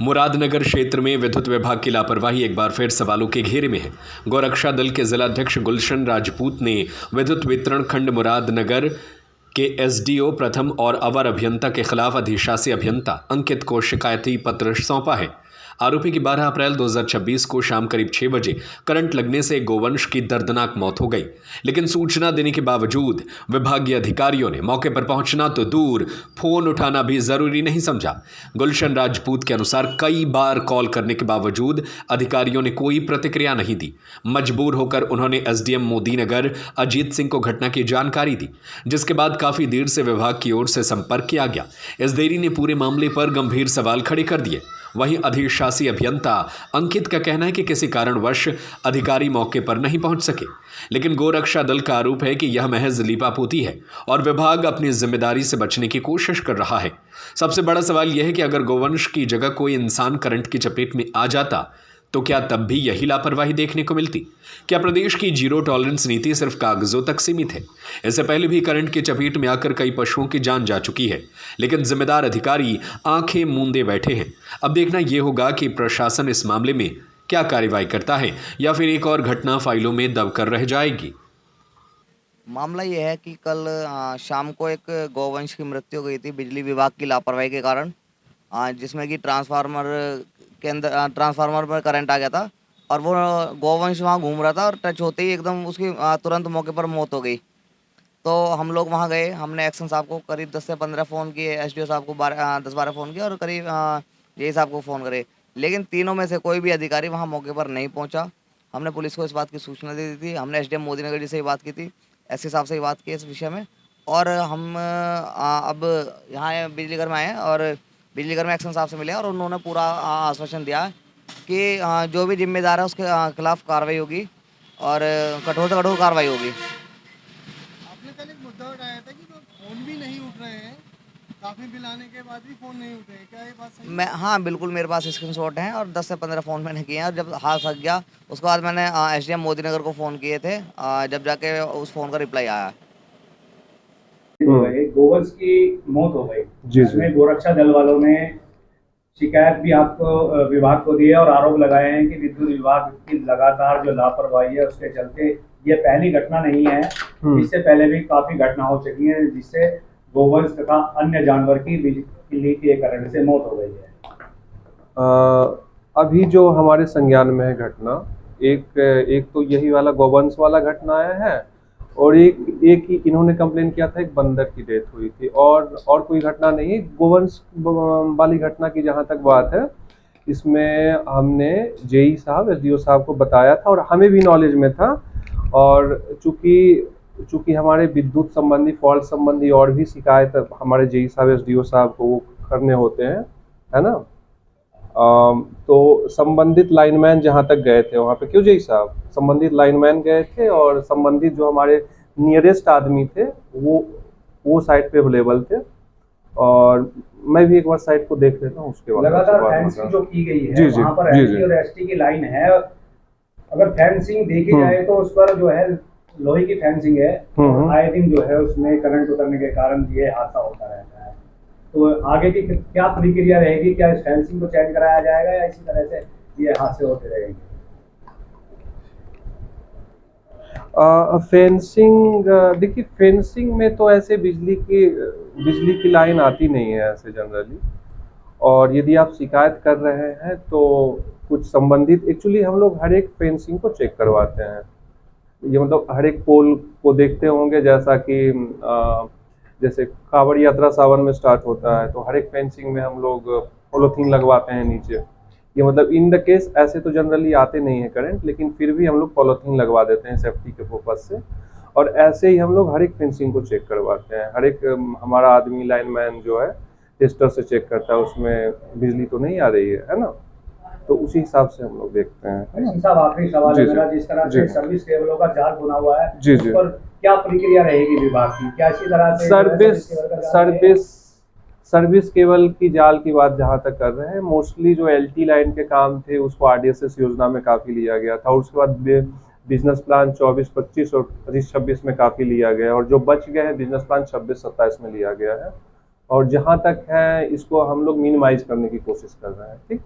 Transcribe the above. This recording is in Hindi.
मुरादनगर क्षेत्र में विद्युत विभाग की लापरवाही एक बार फिर सवालों के घेरे में है। गौरक्षा दल के जिलाध्यक्ष गुलशन राजपूत ने विद्युत वितरण खंड मुरादनगर के एसडीओ प्रथम और अवर अभियंता के खिलाफ अधिशासी अभियंता अंकित को शिकायती पत्र सौंपा है। आरोपी की 12 अप्रैल 2026 को शाम करीब 6 बजे करंट लगने से गोवंश की दर्दनाक मौत हो गई, लेकिन सूचना देने के बावजूद विभागीय अधिकारियों ने मौके पर पहुंचना तो दूर, फोन उठाना भी जरूरी नहीं समझा। गुलशन राजपूत के अनुसार कई बार कॉल करने के बावजूद अधिकारियों ने कोई प्रतिक्रिया नहीं दी। मजबूर होकर उन्होंने एसडीएम मोदीनगर अजीत सिंह को घटना की जानकारी दी, जिसके बाद काफी देर से विभाग की ओर से संपर्क किया गया। इस देरी ने पूरे मामले पर गंभीर सवाल खड़े कर दिए। वहीं अधिशासी अभियंता अंकित का कहना है कि किसी कारणवश अधिकारी मौके पर नहीं पहुंच सके, लेकिन गोरक्षा दल का आरोप है कि यह महज लीपापोती है और विभाग अपनी जिम्मेदारी से बचने की कोशिश कर रहा है। सबसे बड़ा सवाल यह है कि अगर गोवंश की जगह कोई इंसान करंट की चपेट में आ जाता तो क्या तब भी यही लापरवाही देखने को मिलती? क्या प्रदेश की जीरो टॉलरेंस नीति सिर्फ कागजों तक सीमित है? इससे पहले भी करंट की चपेट में आकर कई पशुओं की जान जा चुकी है, लेकिन जिम्मेदार अधिकारी आंखें मूंदे बैठे हैं। अब देखना यह होगा कि प्रशासन इस मामले में क्या कार्रवाई करता है या फिर एक और घटना फाइलों में दबकर रह जाएगी। मामला ये है कि कल शाम को एक गौवंश की मृत्यु हो गई थी बिजली विभाग की लापरवाही के कारण, जिसमें कि ट्रांसफार्मर पर करंट आ गया था और वो गौवंश वहाँ घूम रहा था और टच होते ही एकदम उसकी तुरंत मौके पर मौत हो गई। तो हम लोग वहाँ गए, हमने एक्शन साहब को करीब 10 से 15 फ़ोन किए, एसडीओ साहब को 10-12 फ़ोन किए और करीब जेई साहब को फ़ोन करे, लेकिन तीनों में से कोई भी अधिकारी वहाँ मौके पर नहीं पहुँचा। हमने पुलिस को इस बात की सूचना दे दी थी, हमने एसडीएम मोदीनगर जी से ही बात की थी, एसपी साहब से ही बात की इस विषय में, और हम अब यहाँ बिजलीघर में आए हैं और बिजलीघर में एक्शन साहब से मिले और उन्होंने पूरा आश्वासन दिया कि जो भी जिम्मेदार है उसके खिलाफ कार्रवाई होगी और कठोर से कठोर कार्रवाई होगी। आपने कल एक मुद्दा उठाया था कि फ़ोन भी नहीं उठ रहे हैं, काफ़ी बिल आने के बाद भी फ़ोन नहीं उठ रहे हैं, क्या ये बात सही है? हाँ बिल्कुल, मेरे पास स्क्रीनशॉट हैं और 10 से 15 फ़ोन मैंने किए हैं और जब हाथ थक गया उसके बाद मैंने एसडीएम मोदीनगर को फ़ोन किए थे, जब जाके उस फ़ोन का रिप्लाई आया। गोवंश की मौत हो गई, जिसमें गोरक्षा दल वालों ने शिकायत भी आपको विभाग को दी है और आरोप लगाए हैं कि विद्युत विभाग की लगातार जो लापरवाही है उसके चलते ये पहली घटना नहीं है, इससे पहले भी काफी घटना हो चुकी है जिससे गोवंश तथा अन्य जानवर की बिजली के करंट से मौत हो गई है। अभी जो हमारे संज्ञान में है घटना, एक तो यही वाला गोवंश वाला घटना आया है और एक ही इन्होंने कंप्लेन किया था, एक बंदर की डेथ हुई थी और कोई घटना नहीं। गोवंश वाली घटना की जहां तक बात है, इसमें हमने जेई साहब एसडीओ साहब को बताया था और हमें भी नॉलेज में था, और चूंकि हमारे विद्युत संबंधी फॉल्ट संबंधी और भी शिकायत हमारे जेई साहब एसडीओ साहब को वो करने होते हैं, है ना। तो संबंधित लाइनमैन जहाँ तक गए थे वहाँ पे, क्यों जेई साहब, संबंधित लाइनमैन गए थे और संबंधित जो हमारे नियरेस्ट आदमी थे वो साइट पे अवेलेबल थे, और मैं भी एक बार साइट को देख लेता हूँ उसके बाद। लगातार फेंसिंग जो की गई है वहाँ पर एसटी और एसटी की लाइन है, अगर फेंसिंग देखी जाए तो उस पर जो है लोहे की फेंसिंग है, आए दिन जो है उसमें करंट उतरने के कारण ये हादसा होता रहता है। तो आगे की क्या प्रक्रिया रहेगी? क्या इस फेंसिंग को चेंज कराया जाएगा या इसी तरह से ये हादसे होते रहेंगे? फेंसिंग, देखिए फेंसिंग में तो ऐसे बिजली की लाइन आती नहीं है ऐसे जनरली, और यदि आप शिकायत कर रहे हैं तो कुछ संबंधित, एक्चुअली हम लोग हर एक फेंसिंग को चेक करवाते हैं। ये मतलब हर एक पोल को देखते होंगे, जैसा कि जैसे कांवड़ यात्रा सावन में स्टार्ट होता है तो हर एक फेंसिंग में हम लोग पॉलीथीन लगवाते हैं नीचे। ये मतलब इन द केस ऐसे तो जनरली आते नहीं है करंट, लेकिन फिर भी हम लोग पॉलीथीन लगवा देते हैं सेफ्टी के पर्पज से, और ऐसे ही हम लोग हर एक फेंसिंग को चेक करवाते हैं। हर एक हमारा आदमी लाइनमैन जो है टेस्टर से चेक करता है उसमें बिजली तो नहीं आ रही है ना, तो उसी हिसाब से हम लोग देखते हैं। साहब आखिरी सवाल है मेरा, जिस तरह से सर्विस केबलों का जाल बना हुआ है, उस पर क्या प्रक्रिया रहेगी विभाग की? क्या इसी तरह से सर्विस केबल की जाल की बात जहां तक कर रहे हैं, मोस्टली जो एलटी लाइन के काम थे उसको आरडीएसएस योजना में काफी लिया गया था, और उसके बाद बिजनेस प्लान 24-25 और 25-26 में काफी लिया गया, और जो बच गए हैं बिजनेस प्लान 26-27 में लिया गया है, और जहां तक है इसको हम लोग मिनिमाइज करने की कोशिश कर रहे हैं। ठीक।